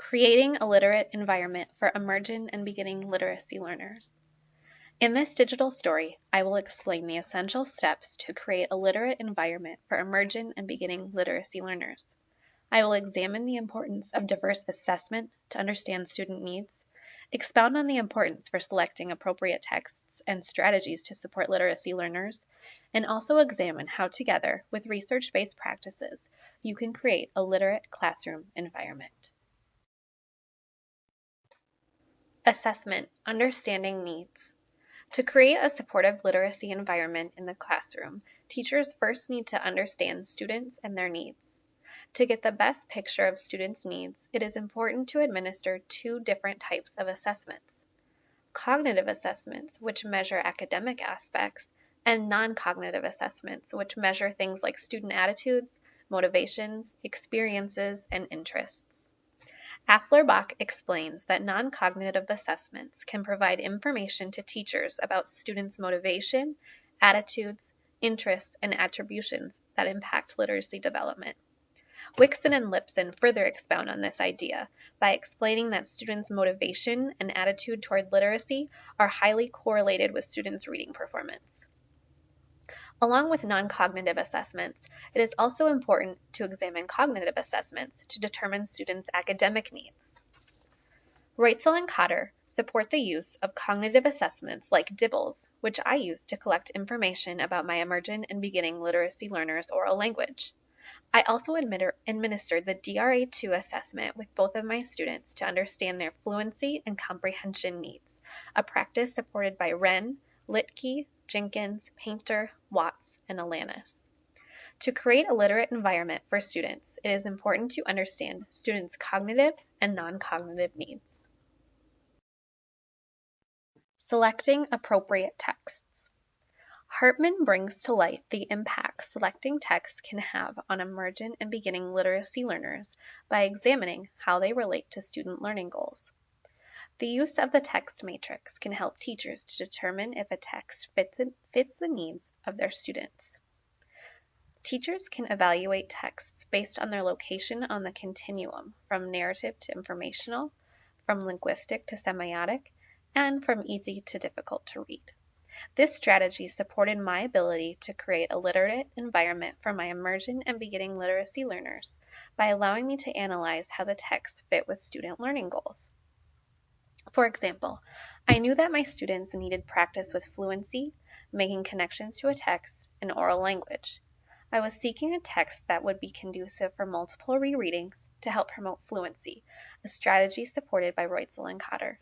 Creating a literate environment for emergent and beginning literacy learners. In this digital story, I will explain the essential steps to create a literate environment for emergent and beginning literacy learners. I will examine the importance of diverse assessment to understand student needs, expound on the importance for selecting appropriate texts and strategies to support literacy learners, and also examine how together with research-based practices, you can create a literate classroom environment. Assessment, understanding needs. To create a supportive literacy environment in the classroom, teachers first need to understand students and their needs. To get the best picture of students' needs, it is important to administer two different types of assessments: cognitive assessments, which measure academic aspects, and non-cognitive assessments, which measure things like student attitudes, motivations, experiences, and interests. Afflerbach explains that non-cognitive assessments can provide information to teachers about students' motivation, attitudes, interests, and attributions that impact literacy development. Wixon and Lipson further expound on this idea by explaining that students' motivation and attitude toward literacy are highly correlated with students' reading performance. Along with non-cognitive assessments, it is also important to examine cognitive assessments to determine students' academic needs. Reutzel and Cotter support the use of cognitive assessments like DIBELS, which I use to collect information about my emergent and beginning literacy learners' oral language. I also administer the DRA2 assessment with both of my students to understand their fluency and comprehension needs, a practice supported by Wren, Littke, Jenkins, Painter, Watts, and Alanis. To create a literate environment for students, it is important to understand students' cognitive and non-cognitive needs. Selecting appropriate texts. Hartman brings to light the impact selecting texts can have on emergent and beginning literacy learners by examining how they relate to student learning goals. The use of the text matrix can help teachers to determine if a text fits the needs of their students. Teachers can evaluate texts based on their location on the continuum, from narrative to informational, from linguistic to semiotic, and from easy to difficult to read. This strategy supported my ability to create a literate environment for my emergent and beginning literacy learners by allowing me to analyze how the texts fit with student learning goals. For example, I knew that my students needed practice with fluency, making connections to a text, and oral language. I was seeking a text that would be conducive for multiple rereadings to help promote fluency, a strategy supported by Reutzel and Cotter.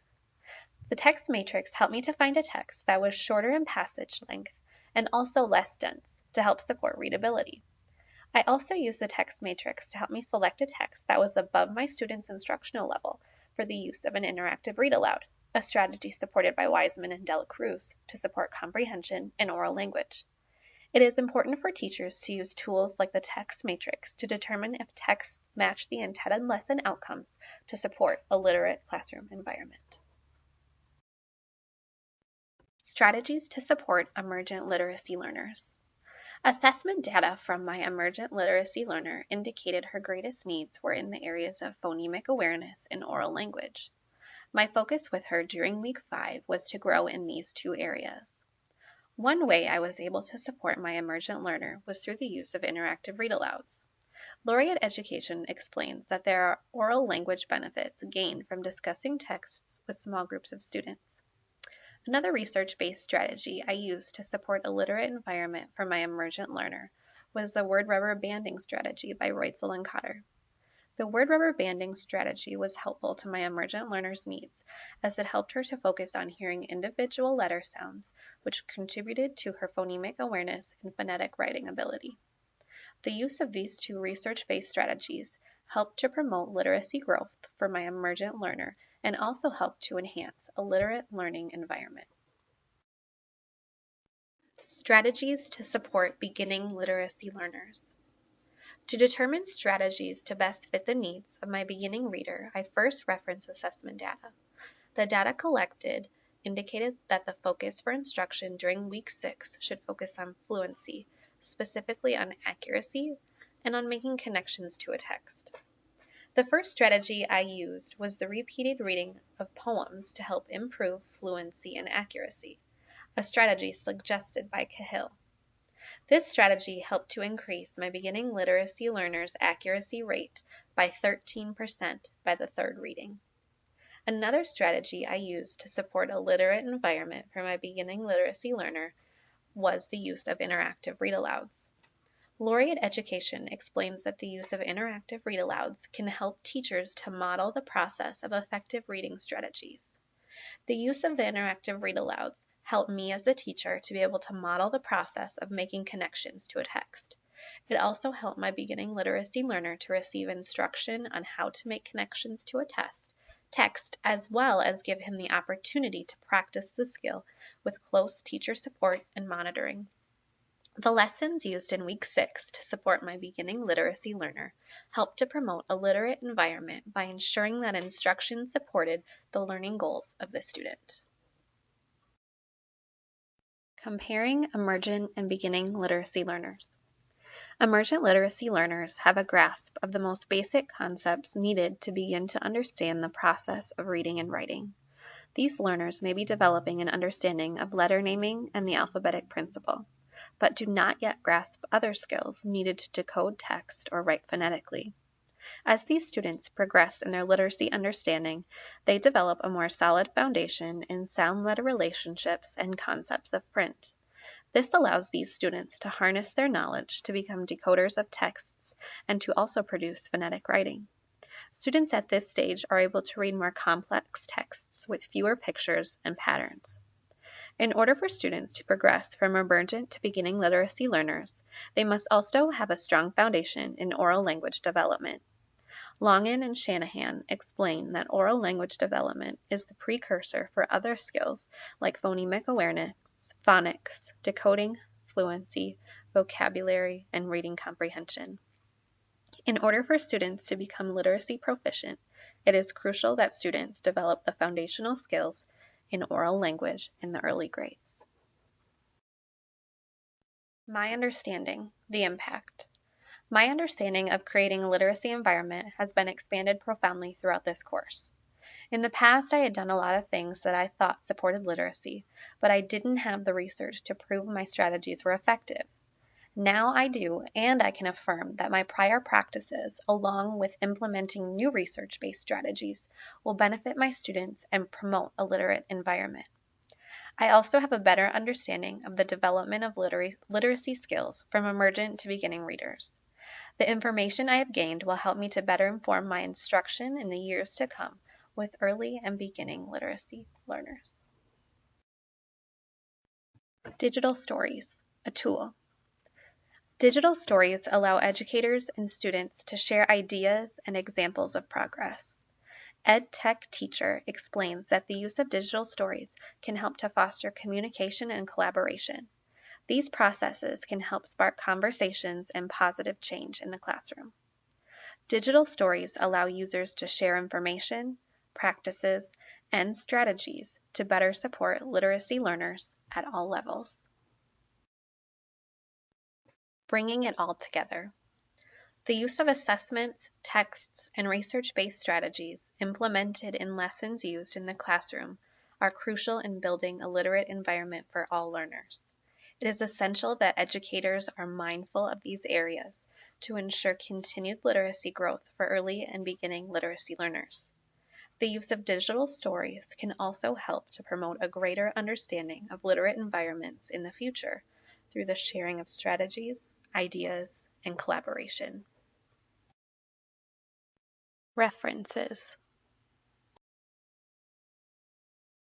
The text matrix helped me to find a text that was shorter in passage length and also less dense to help support readability. I also used the text matrix to help me select a text that was above my students' instructional level for the use of an interactive read aloud, a strategy supported by Wiseman and Dela Cruz to support comprehension and oral language. It is important for teachers to use tools like the text matrix to determine if texts match the intended lesson outcomes to support a literate classroom environment. Strategies to support emergent literacy learners. Assessment data from my emergent literacy learner indicated her greatest needs were in the areas of phonemic awareness and oral language. My focus with her during week 5 was to grow in these two areas. One way I was able to support my emergent learner was through the use of interactive read-alouds. Laureate Education explains that there are oral language benefits gained from discussing texts with small groups of students. Another research-based strategy I used to support a literate environment for my emergent learner was the word rubber banding strategy by Reutzel and Cotter. The word rubber banding strategy was helpful to my emergent learner's needs as it helped her to focus on hearing individual letter sounds, which contributed to her phonemic awareness and phonetic writing ability. The use of these two research-based strategies helped to promote literacy growth for my emergent learner and also helped to enhance a literate learning environment. Strategies to support beginning literacy learners. To determine strategies to best fit the needs of my beginning reader, I first reference assessment data. The data collected indicated that the focus for instruction during week 6 should focus on fluency, specifically on accuracy, and on making connections to a text. The first strategy I used was the repeated reading of poems to help improve fluency and accuracy, a strategy suggested by Cahill. This strategy helped to increase my beginning literacy learners' accuracy rate by 13% by the third reading. Another strategy I used to support a literate environment for my beginning literacy learner was the use of interactive read-alouds. Laureate Education explains that the use of interactive read-alouds can help teachers to model the process of effective reading strategies. The use of the interactive read-alouds helped me as the teacher to be able to model the process of making connections to a text. It also helped my beginning literacy learner to receive instruction on how to make connections to a text, as well as give him the opportunity to practice the skill with close teacher support and monitoring. The lessons used in week 6 to support my beginning literacy learner helped to promote a literate environment by ensuring that instruction supported the learning goals of the student. Comparing emergent and beginning literacy learners. Emergent literacy learners have a grasp of the most basic concepts needed to begin to understand the process of reading and writing. These learners may be developing an understanding of letter naming and the alphabetic principle, but do not yet grasp other skills needed to decode text or write phonetically. As these students progress in their literacy understanding, they develop a more solid foundation in sound letter relationships and concepts of print. This allows these students to harness their knowledge to become decoders of texts and to also produce phonetic writing. Students at this stage are able to read more complex texts with fewer pictures and patterns. In order for students to progress from emergent to beginning literacy learners, they must also have a strong foundation in oral language development. Longan and Shanahan explain that oral language development is the precursor for other skills like phonemic awareness, phonics, decoding, fluency, vocabulary, and reading comprehension. In order for students to become literacy proficient, it is crucial that students develop the foundational skills in oral language in the early grades. My understanding, the impact. My understanding of creating a literacy environment has been expanded profoundly throughout this course. In the past, I had done a lot of things that I thought supported literacy, but I didn't have the research to prove my strategies were effective. Now I do, and I can affirm that my prior practices, along with implementing new research-based strategies, will benefit my students and promote a literate environment. I also have a better understanding of the development of literacy skills from emergent to beginning readers. The information I have gained will help me to better inform my instruction in the years to come with early and beginning literacy learners. Digital stories, a tool. Digital stories allow educators and students to share ideas and examples of progress. EdTech Teacher explains that the use of digital stories can help to foster communication and collaboration. These processes can help spark conversations and positive change in the classroom. Digital stories allow users to share information, practices, and strategies to better support literacy learners at all levels. Bringing it all together. The use of assessments, texts, and research-based strategies implemented in lessons used in the classroom are crucial in building a literate environment for all learners. It is essential that educators are mindful of these areas to ensure continued literacy growth for early and beginning literacy learners. The use of digital stories can also help to promote a greater understanding of literate environments in the future through the sharing of strategies, ideas, and collaboration. References.